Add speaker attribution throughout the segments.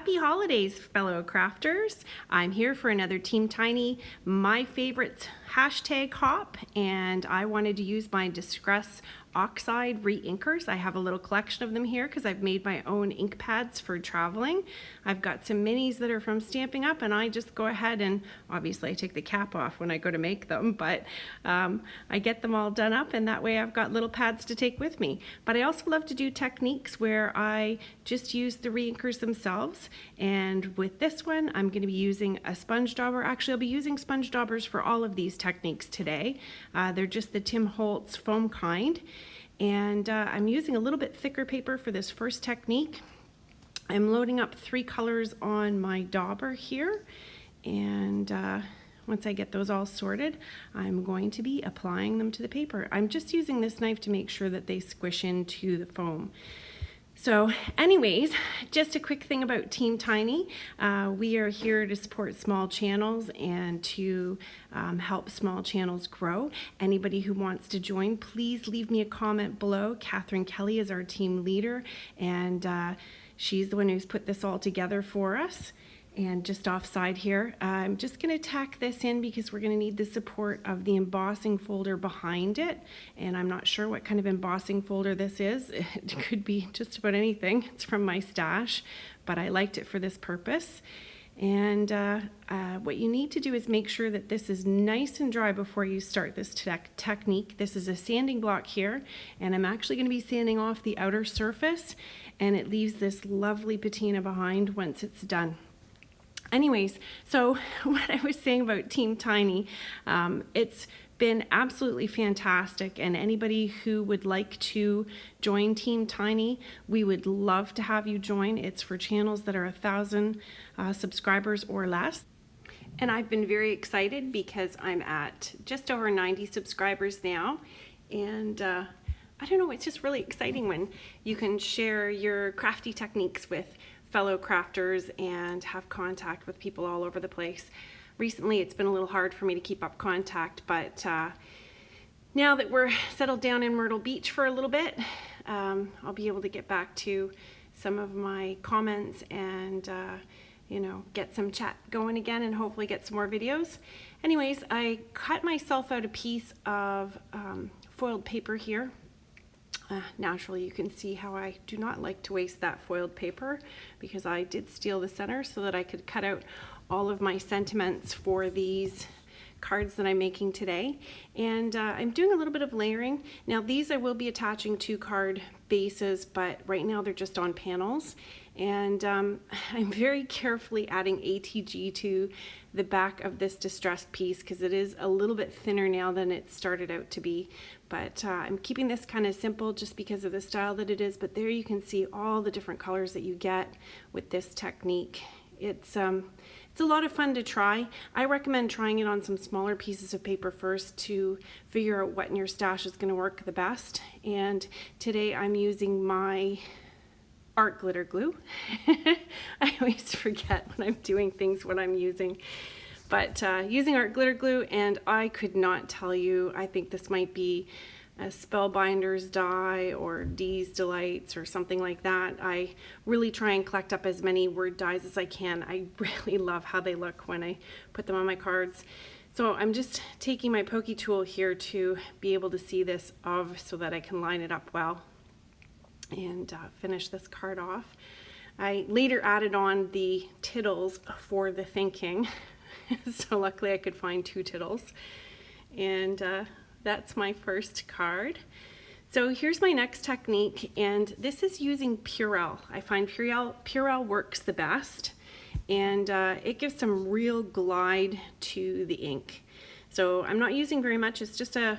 Speaker 1: Happy holidays, fellow crafters. I'm here for another Team Tiny My Favorites hashtag hop, and I wanted to use my Distress Oxide re-inkers. I have a little collection of them here because I've made my own ink pads for traveling. I've got some minis that are from Stampin' Up, and I just go ahead and obviously I take the cap off when I go to make them, but I get them all done up, and that way I've got little pads to take with me. But I also love to do techniques where I just use the re-inkers themselves, and with this one I'm going to be using a sponge dauber. Actually, I'll be using sponge daubers for all of these techniques today. They're just the Tim Holtz foam kind. And I'm using a little bit thicker paper for this first technique. I'm loading up 3 colors on my dauber here, and once I get those all sorted, I'm going to be applying them to the paper. I'm just using this knife to make sure that they squish into the foam. So anyways, just a quick thing about Team Tiny. We are here to support small channels and to help small channels grow. Anybody who wants to join, please leave me a comment below. Catherine Kelly is our team leader, and she's the one who's put this all together for us. And just offside here, I'm just going to tack this in because we're going to need the support of the embossing folder behind it. And I'm not sure what kind of embossing folder this is. It could be just about anything. It's from my stash, but I liked it for this purpose. And what you need to do is make sure that this is nice and dry before you start this technique. This is a sanding block here, and I'm actually going to be sanding off the outer surface, and it leaves this lovely patina behind once it's done. Anyways, so what I was saying about Team Tiny, it's been absolutely fantastic, and anybody who would like to join Team Tiny, we would love to have you join. It's for channels that are 1,000 subscribers or less. And I've been very excited because I'm at just over 90 subscribers now, and I don't know, it's just really exciting when you can share your crafty techniques with fellow crafters and have contact with people all over the place. Recently it's been a little hard for me to keep up contact, but now that we're settled down in Myrtle Beach for a little bit, I'll be able to get back to some of my comments and you know, get some chat going again and hopefully get some more videos. Anyways, I cut myself out a piece of foiled paper here. Naturally, you can see how I do not like to waste that foiled paper because I did steal the center so that I could cut out all of my sentiments for these cards that I'm making today. And I'm doing a little bit of layering. Now these I will be attaching to card bases, but right now they're just on panels. And I'm very carefully adding ATG to the back of this distressed piece because it is a little bit thinner now than it started out to be. But I'm keeping this kind of simple just because of the style that it is. But there you can see all the different colors that you get with this technique. It's a lot of fun to try. I recommend trying it on some smaller pieces of paper first to figure out what in your stash is going to work the best. And today I'm using my art glitter glue. I always forget when I'm doing things what I'm using. But using art glitter glue, and I could not tell you, I think this might be a Spellbinder's die or Dee's Delights or something like that. I really try and collect up as many word dies as I can. I really love how they look when I put them on my cards. So I'm just taking my pokey tool here to be able to see this so that I can line it up well and finish this card off. I later added on the tittles for the thinking. So luckily I could find 2 tittles, and that's my first card. So here's my next technique, and this is using Purell. I find Purell works the best, and it gives some real glide to the ink. So I'm not using very much. It's just a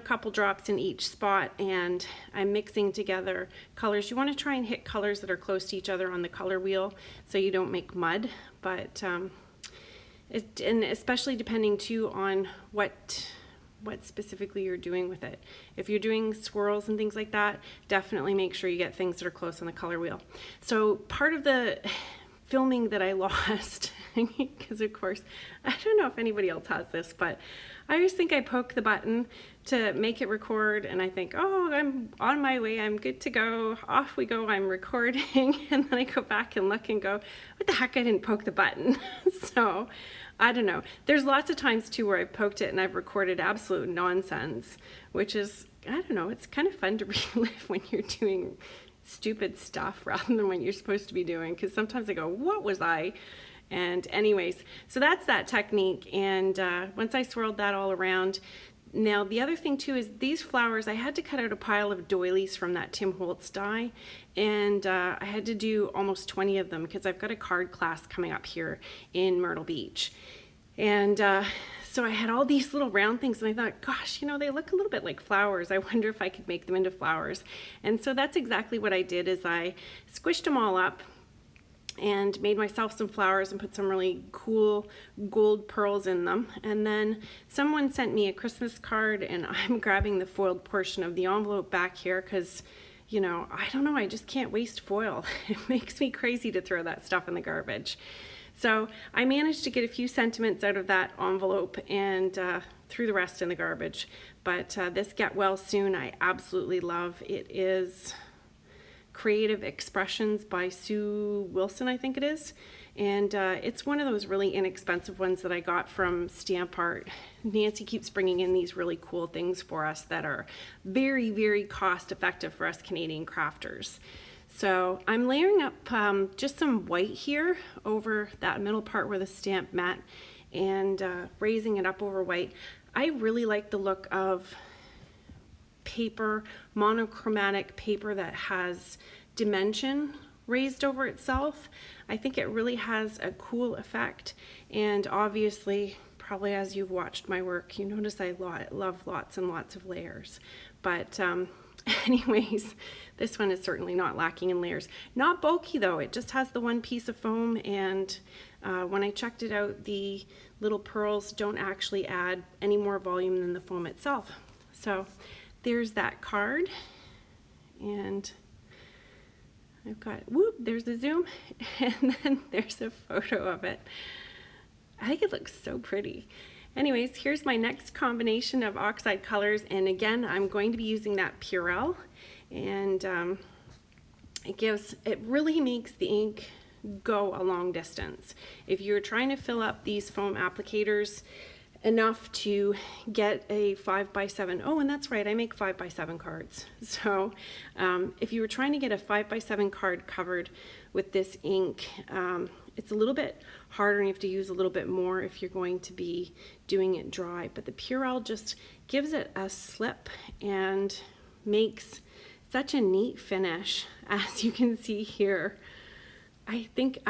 Speaker 1: couple drops in each spot, and I'm mixing together colors. You want to try and hit colors that are close to each other on the color wheel so you don't make mud, but and especially depending too on what specifically you're doing with it. If you're doing swirls and things like that, definitely make sure you get things that are close on the color wheel. So part of the filming that I lost because of course, I don't know if anybody else has this, but I always think I poke the button to make it record and I think, oh, I'm on my way, I'm good to go, off we go, I'm recording, and then I go back and look and go, what the heck, I didn't poke the button. So I don't know. There's lots of times too where I've poked it and I've recorded absolute nonsense, which is, I don't know, it's kind of fun to relive when you're doing stupid stuff rather than what you're supposed to be doing, because sometimes I go, what was I? And anyways, so that's that technique. And once I swirled that all around, now the other thing too is these flowers, I had to cut out a pile of doilies from that Tim Holtz die, and I had to do almost 20 of them because I've got a card class coming up here in Myrtle Beach. And so I had all these little round things and I thought, gosh, you know, they look a little bit like flowers. I wonder if I could make them into flowers. And so that's exactly what I did, is I squished them all up and made myself some flowers and put some really cool gold pearls in them. And then someone sent me a Christmas card, and I'm grabbing the foiled portion of the envelope back here because, you know, I don't know, I just can't waste foil. It makes me crazy to throw that stuff in the garbage. So I managed to get a few sentiments out of that envelope and threw the rest in the garbage. But this Get Well Soon I absolutely love. It is Creative Expressions by Sue Wilson, I think it is. And it's one of those really inexpensive ones that I got from Stamp Art. Nancy keeps bringing in these really cool things for us that are very, very cost effective for us Canadian crafters. So I'm layering up just some white here over that middle part where the stamp met, and raising it up over white. I really like the look of paper, monochromatic paper that has dimension raised over itself. I think it really has a cool effect, and obviously, probably as you've watched my work, you notice I love lots and lots of layers. But anyways, this one is certainly not lacking in layers. Not bulky though, it just has the one piece of foam, and when I checked it out, the little pearls don't actually add any more volume than the foam itself. So there's that card, and I've got, whoop, there's the zoom, and then there's a photo of it. I think it looks so pretty. Anyways, here's my next combination of oxide colors, and again, I'm going to be using that Purell, and it really makes the ink go a long distance. If you're trying to fill up these foam applicators enough to get a 5x7, oh, and that's right, I make 5x7 cards. So if you were trying to get a 5x7 card covered with this ink, it's a little bit harder and you have to use a little bit more if you're going to be doing it dry. But the Purell just gives it a slip and makes such a neat finish, as you can see here. I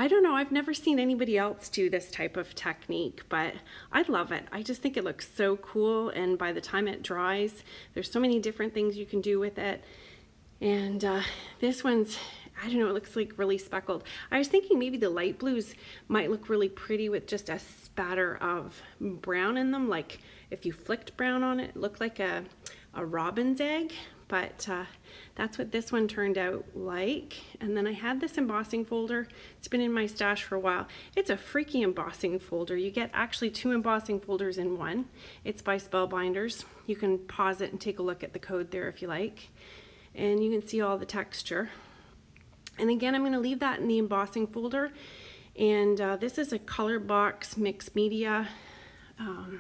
Speaker 1: don't know, I've never seen anybody else do this type of technique, but I love it. I just think it looks so cool, and by the time it dries, there's so many different things you can do with it. And this one's, I don't know, it looks like really speckled. I was thinking maybe the light blues might look really pretty with just a spatter of brown in them, like if you flicked brown on it, it looked like a robin's egg. But that's what this one turned out like. And then I had this embossing folder. It's been in my stash for a while. It's a freaky embossing folder. You get actually 2 embossing folders in one. It's by Spellbinders. You can pause it and take a look at the code there if you like. And you can see all the texture. And again, I'm going to leave that in the embossing folder. And this is a color box mixed media. I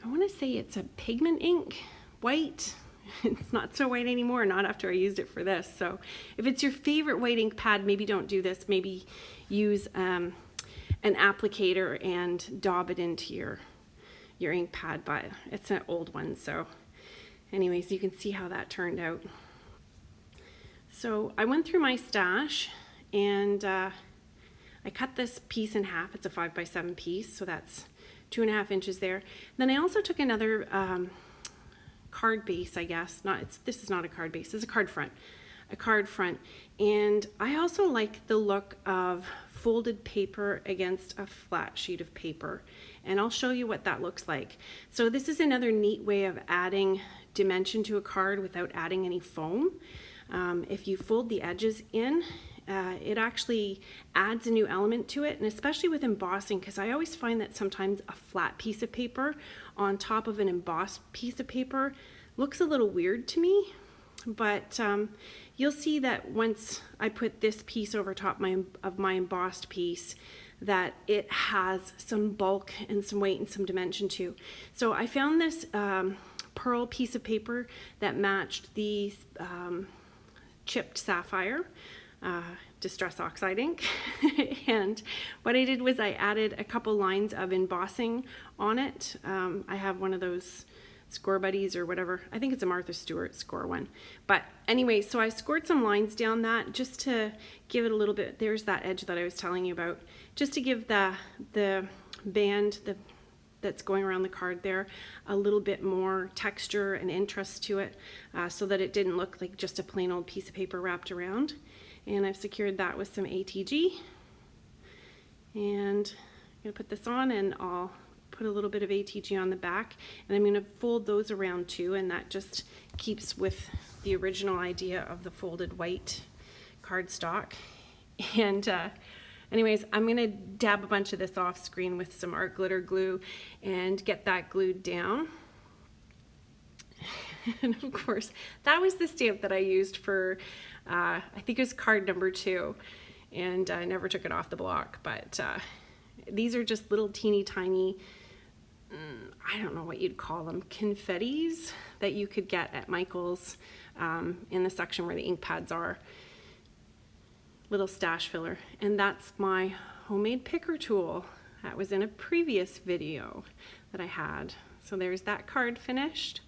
Speaker 1: want to say it's a pigment ink, white. It's not so white anymore, not after I used it for this. So if it's your favorite white ink pad, maybe don't do this. Maybe use an applicator and daub it into your ink pad, but it's an old one. So anyways, you can see how that turned out. So I went through my stash, and I cut this piece in half. It's a 5x7 piece, so that's 2.5 inches there. Then I also took another card base, I guess. This is not a card base, it's a card front. And I also like the look of folded paper against a flat sheet of paper. And I'll show you what that looks like. So this is another neat way of adding dimension to a card without adding any foam. If you fold the edges in It actually adds a new element to it, and especially with embossing, because I always find that sometimes a flat piece of paper on top of an embossed piece of paper looks a little weird to me. But you'll see that once I put this piece over top of my embossed piece, that it has some bulk and some weight and some dimension too. So I found this pearl piece of paper that matched the chipped sapphire, Distress Oxide ink. And what I did was I added a couple lines of embossing on it. I have one of those Score Buddies or whatever. I think it's a Martha Stewart score one. But anyway, so I scored some lines down that just to give it a little bit. There's that edge that I was telling you about. Just to give the band that's going around the card there a little bit more texture and interest to it, so that it didn't look like just a plain old piece of paper wrapped around. And I've secured that with some ATG. And I'm gonna put this on, and I'll put a little bit of ATG on the back, and I'm going to fold those around too, and that just keeps with the original idea of the folded white cardstock. And anyways, I'm going to dab a bunch of this off screen with some art glitter glue and get that glued down. And of course, that was the stamp that I used for I think it was card number 2, and I never took it off the block. But these are just little teeny tiny, I don't know what you'd call them, confettis that you could get at Michael's in the section where the ink pads are. Little stash filler. And that's my homemade picker tool. That was in a previous video that I had. So there's that card finished.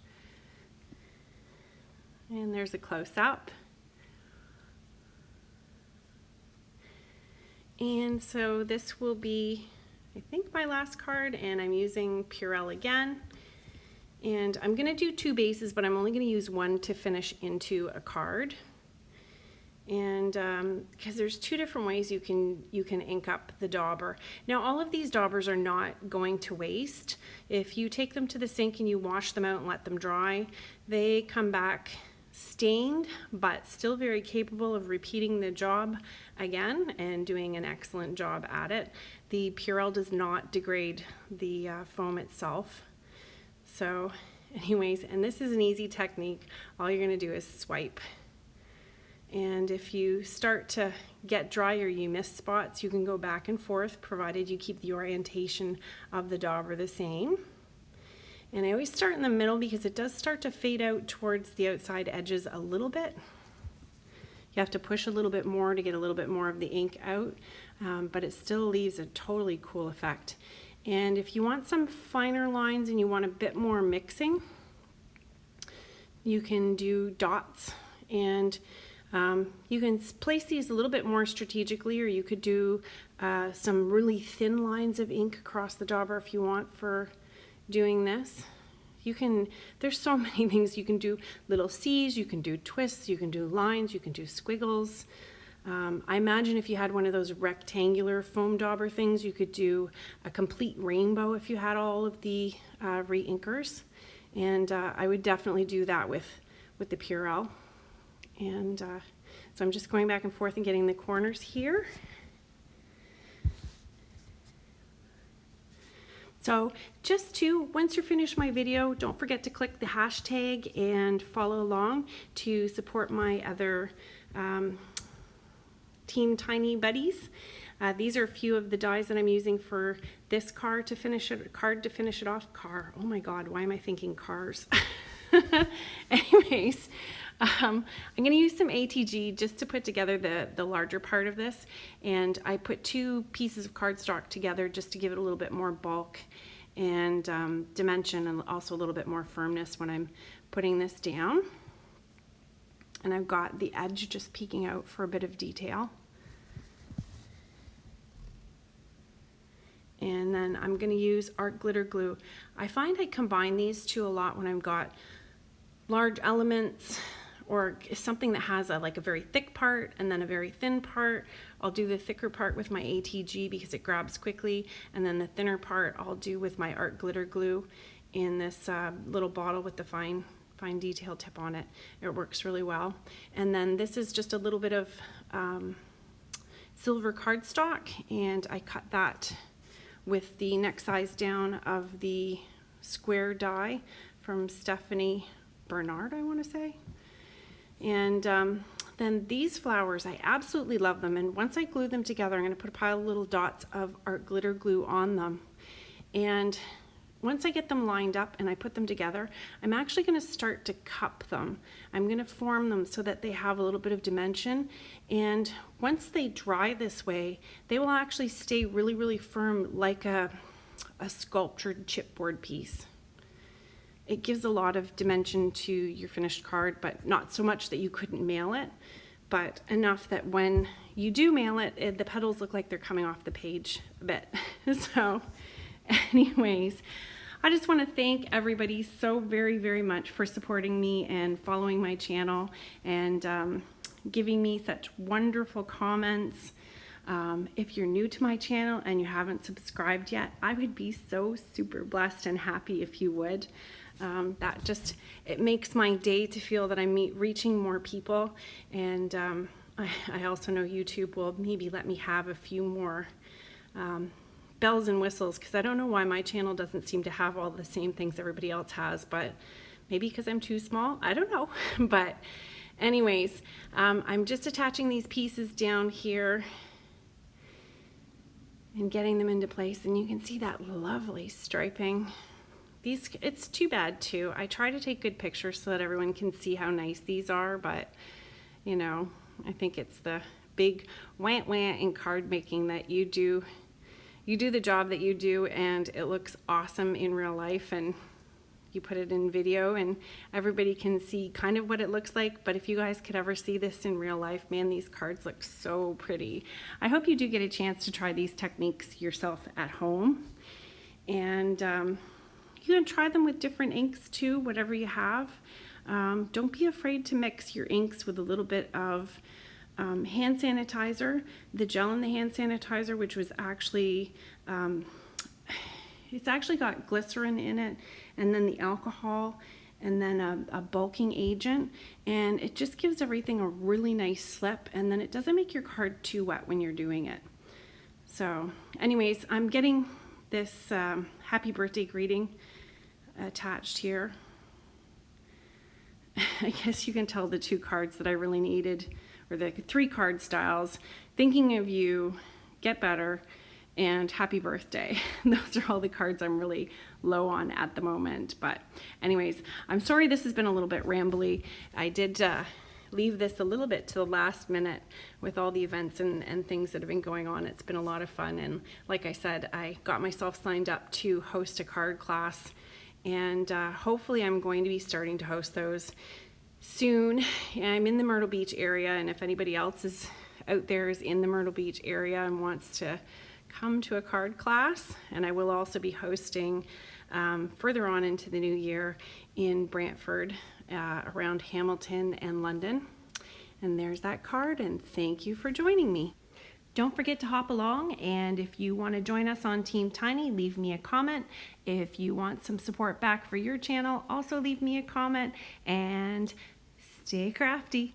Speaker 1: And there's a close-up. And so this will be, I think, my last card, and I'm using Purell again. And I'm going to do 2 bases, but I'm only going to use one to finish into a card. And because there's 2 different ways you can ink up the dauber. Now, all of these daubers are not going to waste. If you take them to the sink and you wash them out and let them dry, they come back stained, but still very capable of repeating the job again and doing an excellent job at it. The Purell does not degrade the foam itself. So anyways, and this is an easy technique. All you're going to do is swipe. And if you start to get dry or you miss spots, you can go back and forth, provided you keep the orientation of the dauber the same. And I always start in the middle because it does start to fade out towards the outside edges a little bit. You have to push a little bit more to get a little bit more of the ink out, but it still leaves a totally cool effect. And if you want some finer lines and you want a bit more mixing, you can do dots, and you can place these a little bit more strategically, or you could do some really thin lines of ink across the dauber if you want for doing this. There's so many things you can do. Little C's, you can do twists, you can do lines, you can do squiggles. I imagine if you had one of those rectangular foam dauber things, you could do a complete rainbow if you had all of the re-inkers. And I would definitely do that with the Purell. And so I'm just going back and forth and getting the corners here. So once you're finished my video, don't forget to click the hashtag and follow along to support my other Team Tiny buddies. These are a few of the dies that I'm using for this card to finish it off. Oh my God, why am I thinking cars? Anyways, I'm going to use some ATG just to put together the larger part of this, and I put 2 pieces of cardstock together just to give it a little bit more bulk and dimension, and also a little bit more firmness when I'm putting this down. And I've got the edge just peeking out for a bit of detail. And then I'm going to use art glitter glue. I find I combine these 2 a lot when I've got large elements or something that has like a very thick part and then a very thin part. I'll do the thicker part with my ATG because it grabs quickly, and then the thinner part I'll do with my art glitter glue in this little bottle with the fine detail tip on it. It works really well. And then this is just a little bit of silver cardstock, and I cut that with the next size down of the square die from Stephanie Bernard, I want to say. And then these flowers, I absolutely love them. And once I glue them together, I'm going to put a pile of little dots of art glitter glue on them. And once I get them lined up and I put them together, I'm actually going to start to cup them. I'm going to form them so that they have a little bit of dimension. And once they dry this way, they will actually stay really, really firm, like a sculptured chipboard piece. It gives a lot of dimension to your finished card, but not so much that you couldn't mail it, but enough that when you do mail it, the petals look like they're coming off the page a bit. So anyways, I just want to thank everybody so very, very much for supporting me and following my channel and giving me such wonderful comments. If you're new to my channel and you haven't subscribed yet, I would be so super blessed and happy if you would. It makes my day to feel that I'm reaching more people, and I also know YouTube will maybe let me have a few more bells and whistles, because I don't know why my channel doesn't seem to have all the same things everybody else has, but maybe because I'm too small, I don't know. But anyways, I'm just attaching these pieces down here and getting them into place, and you can see that lovely striping. It's too bad too. I try to take good pictures so that everyone can see how nice these are, but you know, I think it's the big wah in card making that you do the job that you do, and it looks awesome in real life, and you put it in video and everybody can see kind of what it looks like. But if you guys could ever see this in real life, man, these cards look so pretty. I hope you do get a chance to try these techniques yourself at home, and you can try them with different inks too, whatever you have. Don't be afraid to mix your inks with a little bit of hand sanitizer, the gel in the hand sanitizer, which was actually, it's actually got glycerin in it, and then the alcohol, and then a bulking agent, and it just gives everything a really nice slip, and then it doesn't make your card too wet when you're doing it. So anyways, I'm getting this happy birthday greeting attached here. I guess you can tell the two cards that I really needed, or the 3 card styles: thinking of you, get better, and happy birthday. Those are all the cards I'm really low on at the moment. But anyways, I'm sorry this has been a little bit rambly. I did leave this a little bit to the last minute with all the events and things that have been going on. It's been a lot of fun, and like I said, I got myself signed up to host a card class, and hopefully I'm going to be starting to host those soon. I'm in the Myrtle Beach area, and if anybody else is out there is in the Myrtle Beach area and wants to come to a card class, and I will also be hosting further on into the new year in Brantford, around Hamilton and London. And there's that card, and thank you for joining me. Don't forget to hop along, and if you want to join us on Team Tiny, leave me a comment. If you want some support back for your channel, also leave me a comment, and stay crafty.